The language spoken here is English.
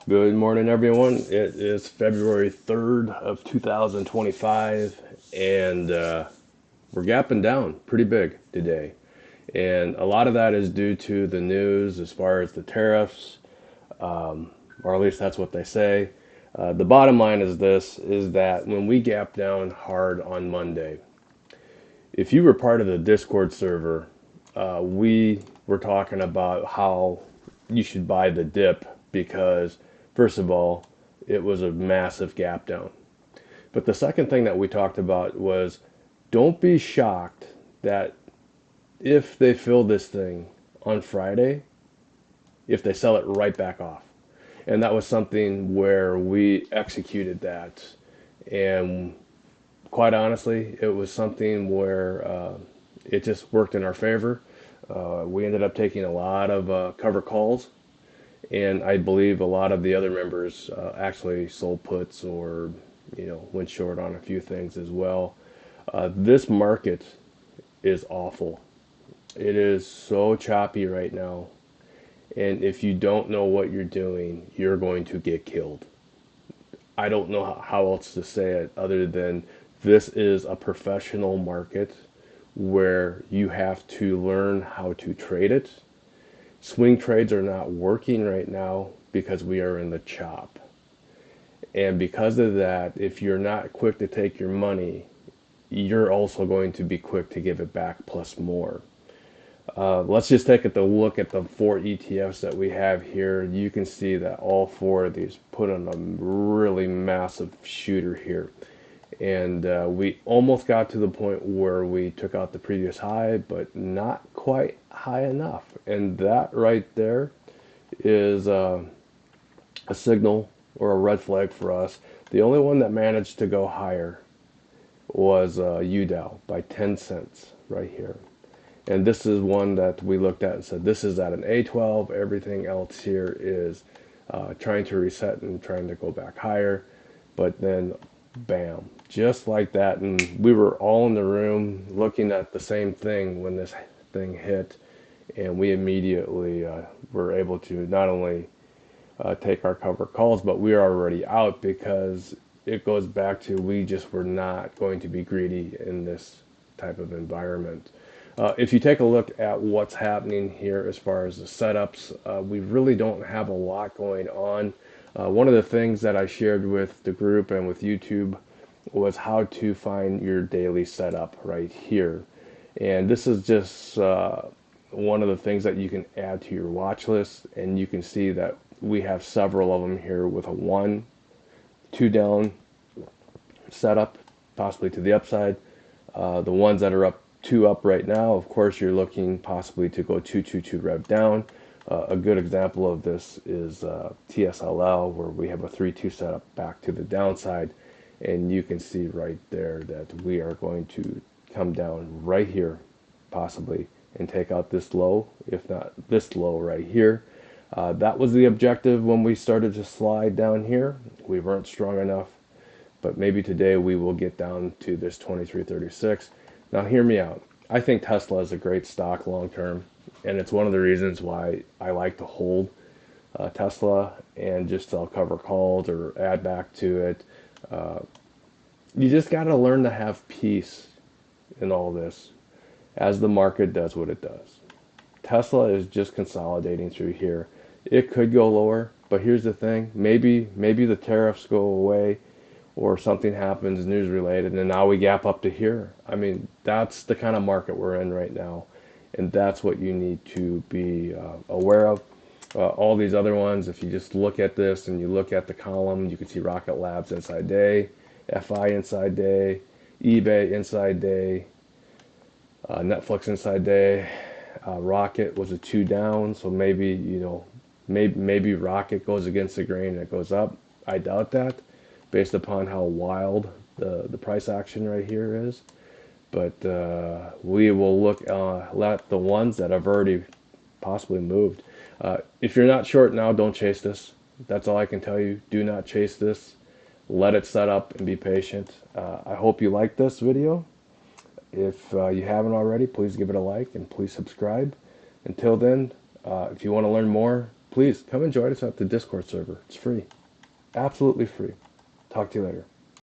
Good morning, everyone. It is February 3rd of 2025, and we're gapping down pretty big today. And a lot of that is due to the news as far as the tariffs, or at least that's what they say. The bottom line is this, is that when we gap down hard on Monday, if you were part of the Discord server, we were talking about how you should buy the dip because, first of all, it was a massive gap down. But the second thing that we talked about was don't be shocked that if they fill this thing on Friday, if they sell it right back off. And that was something where we executed that. And quite honestly, it was something where it just worked in our favor. We ended up taking a lot of cover calls, and I believe a lot of the other members actually sold puts or went short on a few things as well. This market is awful. It is so choppy right now, and if you don't know what you're doing, you're going to get killed. I don't know how else to say it other than this is a professional market where you have to learn how to trade it. Swing trades are not working right now because we are in the chop. And because of that, if you're not quick to take your money, you're also going to be quick to give it back plus more. Let's just take a look at the four ETFs that we have here. You can see that all four of these put on a really massive shooter here. And we almost got to the point where we took out the previous high, but not quite high enough. And that right there is a signal or a red flag for us. The only one that managed to go higher was UDOW by 10 cents right here. And this is one that we looked at and said, this is at an A12. Everything else here is trying to reset and trying to go back higher. But then, bam, just like that. And we were all in the room looking at the same thing when this thing hit. And we immediately were able to not only take our cover calls, but we are already out because it goes back to we just were not going to be greedy in this type of environment. If you take a look at what's happening here as far as the setups, we really don't have a lot going on. One of the things that I shared with the group and with YouTube was how to find your daily setup right here. And this is just one of the things that you can add to your watch list. And you can see that we have several of them here with a 1, 2 down setup, possibly to the upside. The ones that are up 2 up right now, of course, you're looking possibly to go 222 rev down. A good example of this is TSLL, where we have a 3-2 setup back to the downside. And you can see right there that we are going to come down right here, possibly, and take out this low, if not this low right here. That was the objective when we started to slide down here. We weren't strong enough, but maybe today we will get down to this 2336. Now, hear me out. I think Tesla is a great stock long term, and it's one of the reasons why I like to hold Tesla and just sell cover calls or add back to it. You just got to learn to have peace in all this as the market does what it does. Tesla is just consolidating through here. It could go lower, but here's the thing. Maybe the tariffs go away or something happens news related and now we gap up to here. I mean, that's the kind of market we're in right now. And that's what you need to be aware of. All these other ones, if you just look at this and you look at the column, you can see Rocket Labs inside day, FI inside day, eBay inside day, Netflix inside day. Rocket was a 2 down, so maybe, maybe Rocket goes against the grain and it goes up. I doubt that, based upon how wild the price action right here is. But we will look at the ones that have already possibly moved. If you're not short now, don't chase this. That's all I can tell you. Do not chase this. Let it set up and be patient. I hope you like this video. If you haven't already, please give it a like and please subscribe. Until then, if you want to learn more, please come and join us at the Discord server. It's free. Absolutely free. Talk to you later.